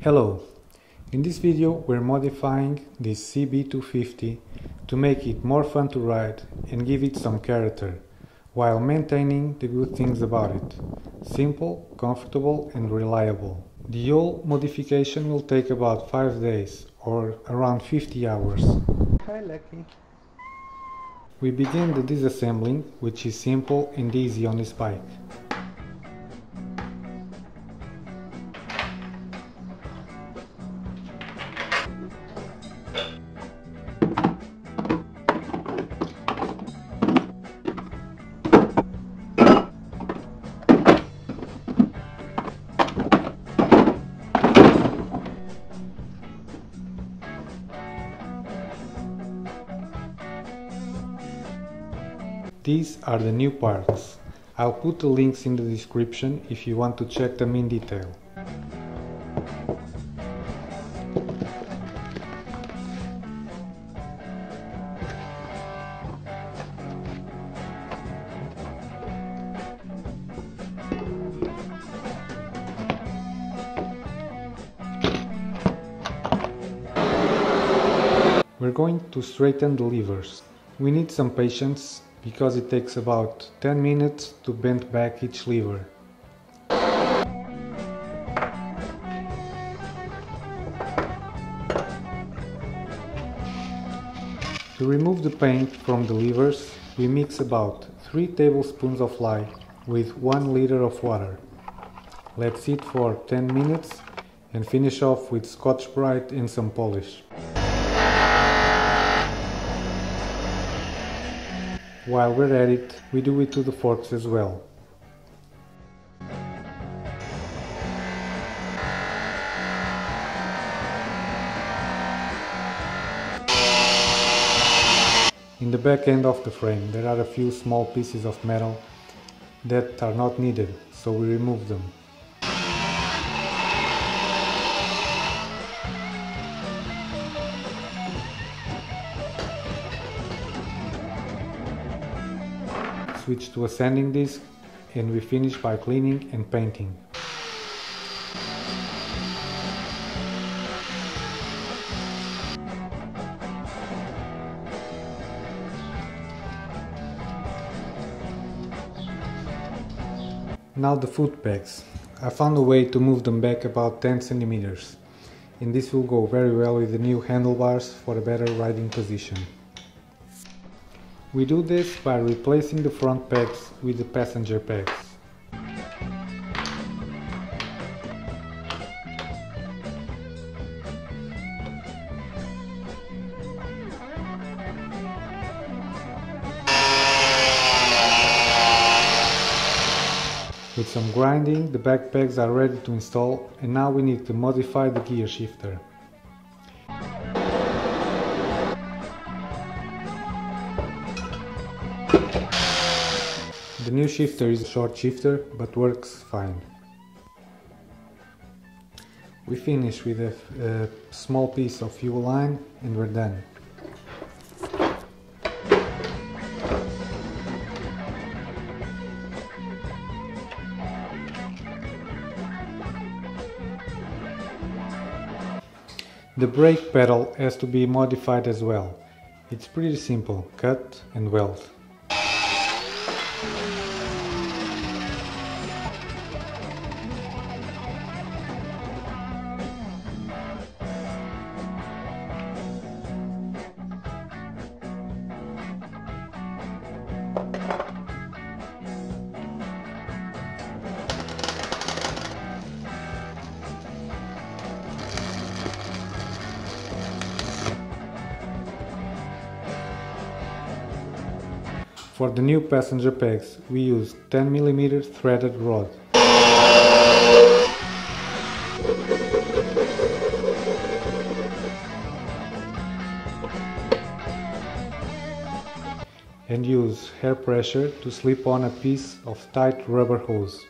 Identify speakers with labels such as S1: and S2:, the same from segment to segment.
S1: Hello! In this video we're modifying this CB250 to make it more fun to ride and give it some character, while maintaining the good things about it. Simple, comfortable and reliable. The whole modification will take about 5 days or around 50 hours.
S2: Hi Lucky.
S1: We begin the disassembling, which is simple and easy on this bike. These are the new parts. I'll put the links in the description if you want to check them in detail. We're going to straighten the levers. We need some patience because it takes about 10 minutes to bend back each lever. To remove the paint from the levers, we mix about 3 tablespoons of lye with 1 liter of water. Let sit for 10 minutes and finish off with Scotch-Brite and some polish. While we're at it, we do it to the forks as well. In the back end of the frame there are a few small pieces of metal that are not needed, so we remove them. Switch to a sanding disc and we finish by cleaning and painting. Now the foot pegs. I found a way to move them back about 10 centimeters, and this will go very well with the new handlebars for a better riding position. We do this by replacing the front pegs with the passenger pegs. With some grinding, the back pegs are ready to install, and now we need to modify the gear shifter. The new shifter is a short shifter, but works fine. We finish with a small piece of fuel line and we're done. The brake pedal has to be modified as well. It's pretty simple: cut and weld. For the new passenger pegs, we use 10 mm threaded rod. And use air pressure to slip on a piece of tight rubber hose.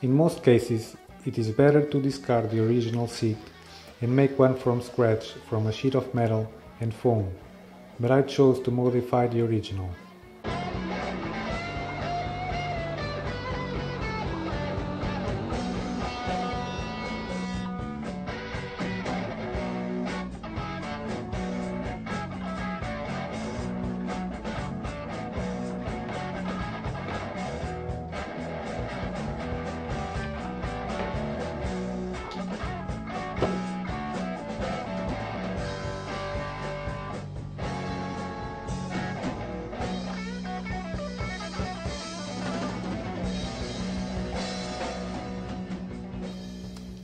S1: In most cases, it is better to discard the original seat and make one from scratch from a sheet of metal and foam, but I chose to modify the original.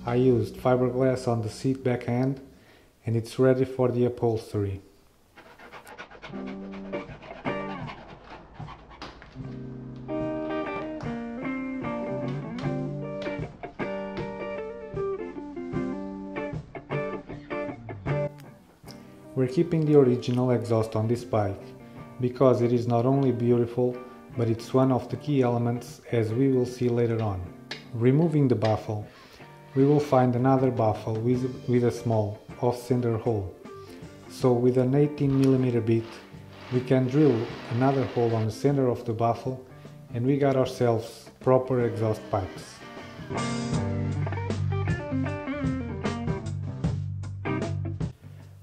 S1: I used fiberglass on the seat back end and it's ready for the upholstery. We're keeping the original exhaust on this bike because it is not only beautiful, but it's one of the key elements, as we will see later on. Removing the baffle, we will find another baffle with a small off-center hole. So with an 18mm bit, we can drill another hole on the center of the baffle and we got ourselves proper exhaust pipes.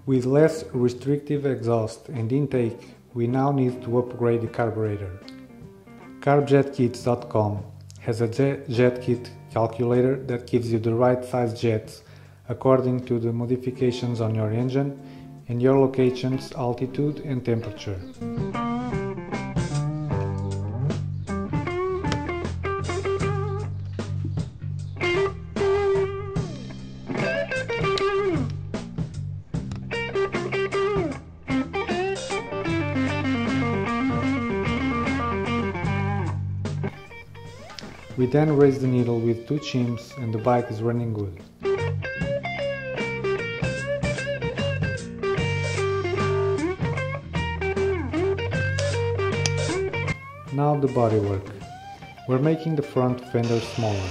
S1: With less restrictive exhaust and intake, we now need to upgrade the carburetor. CarbJetKits.com has a jet kit calculator that gives you the right size jets according to the modifications on your engine and your location's altitude and temperature. We then raise the needle with 2 chims and the bike is running good. Now the bodywork. We're making the front fender smaller.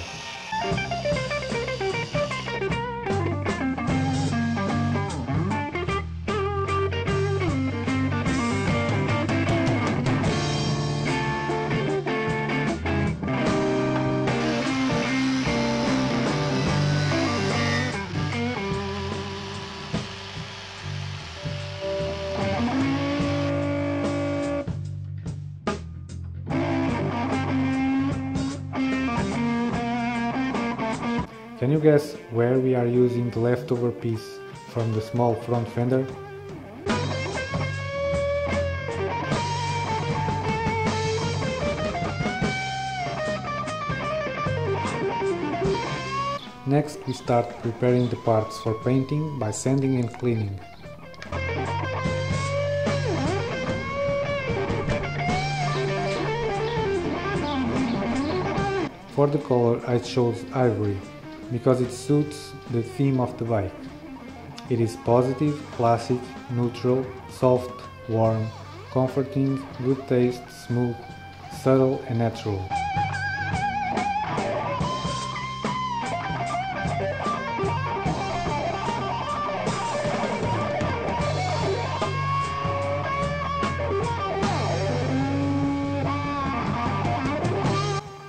S1: Can you guess where we are using the leftover piece from the small front fender? Next, we start preparing the parts for painting by sanding and cleaning. For the color, I chose ivory, because it suits the theme of the bike. It is positive, classic, neutral, soft, warm, comforting, good taste, smooth, subtle and natural.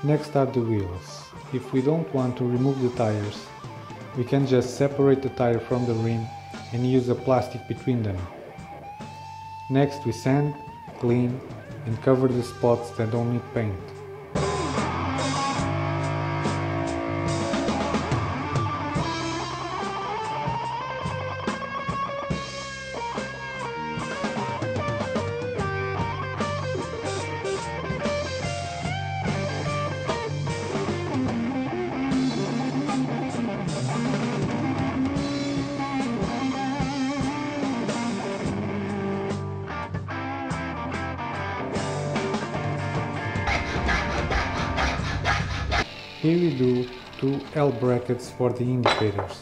S1: Next are the wheels. If we don't want to remove the tires, we can just separate the tire from the rim and use a plastic between them. Next we sand, clean and cover the spots that don't need paint. Here we do 2 L brackets for the indicators.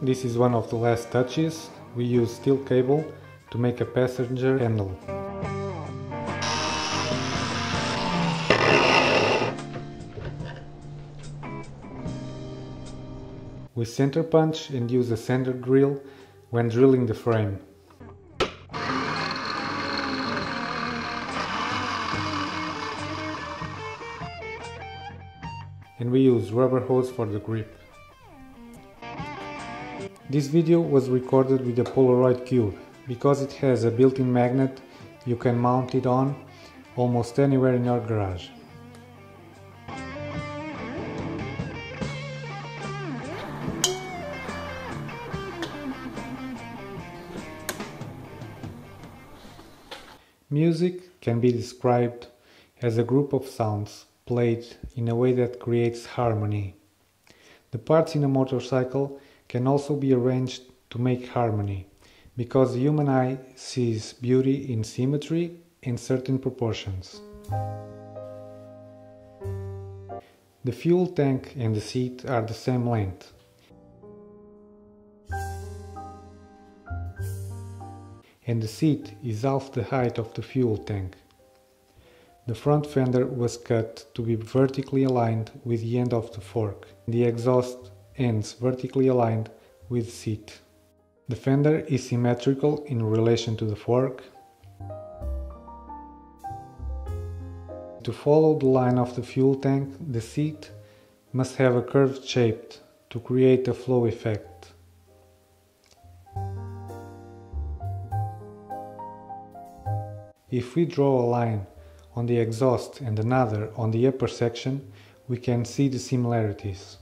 S1: This is one of the last touches. We use steel cable to make a passenger handle. We center punch and use a center drill when drilling the frame. And we use rubber hose for the grip. This video was recorded with a Polaroid cube. Because it has a built-in magnet, you can mount it on almost anywhere in your garage. Music can be described as a group of sounds played in a way that creates harmony. The parts in a motorcycle can also be arranged to make harmony, because the human eye sees beauty in symmetry and certain proportions. The fuel tank and the seat are the same length. And the seat is half the height of the fuel tank. The front fender was cut to be vertically aligned with the end of the fork. The exhaust ends vertically aligned with the seat. The fender is symmetrical in relation to the fork. To follow the line of the fuel tank, the seat must have a curved shape to create a flow effect. If we draw a line on the exhaust and another on the upper section, we can see the similarities.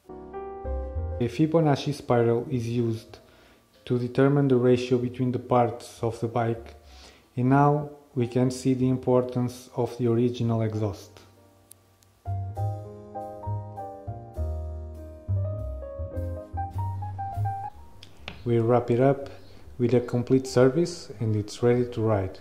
S1: A Fibonacci spiral is used to determine the ratio between the parts of the bike, and now we can see the importance of the original exhaust. We wrap it up with a complete service and it's ready to ride.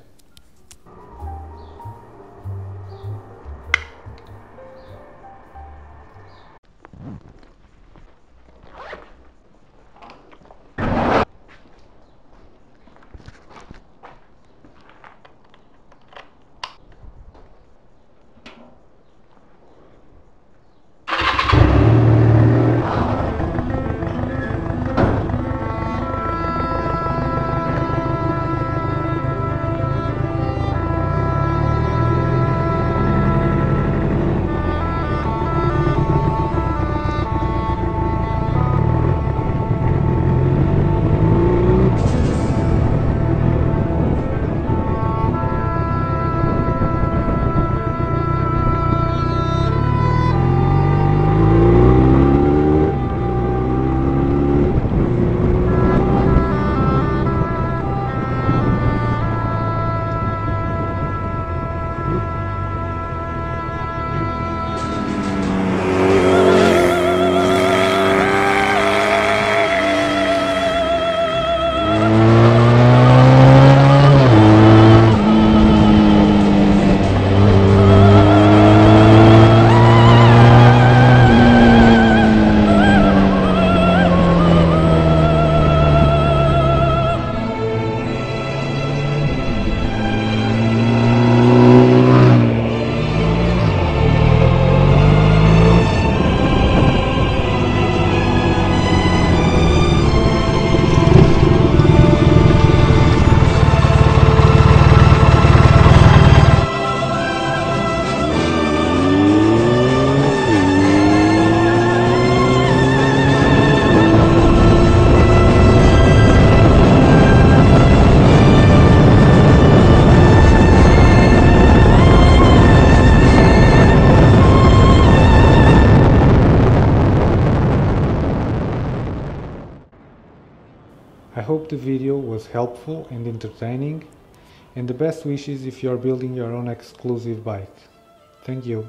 S1: I hope the video was helpful and entertaining, and the best wishes if you are building your own exclusive bike. Thank you.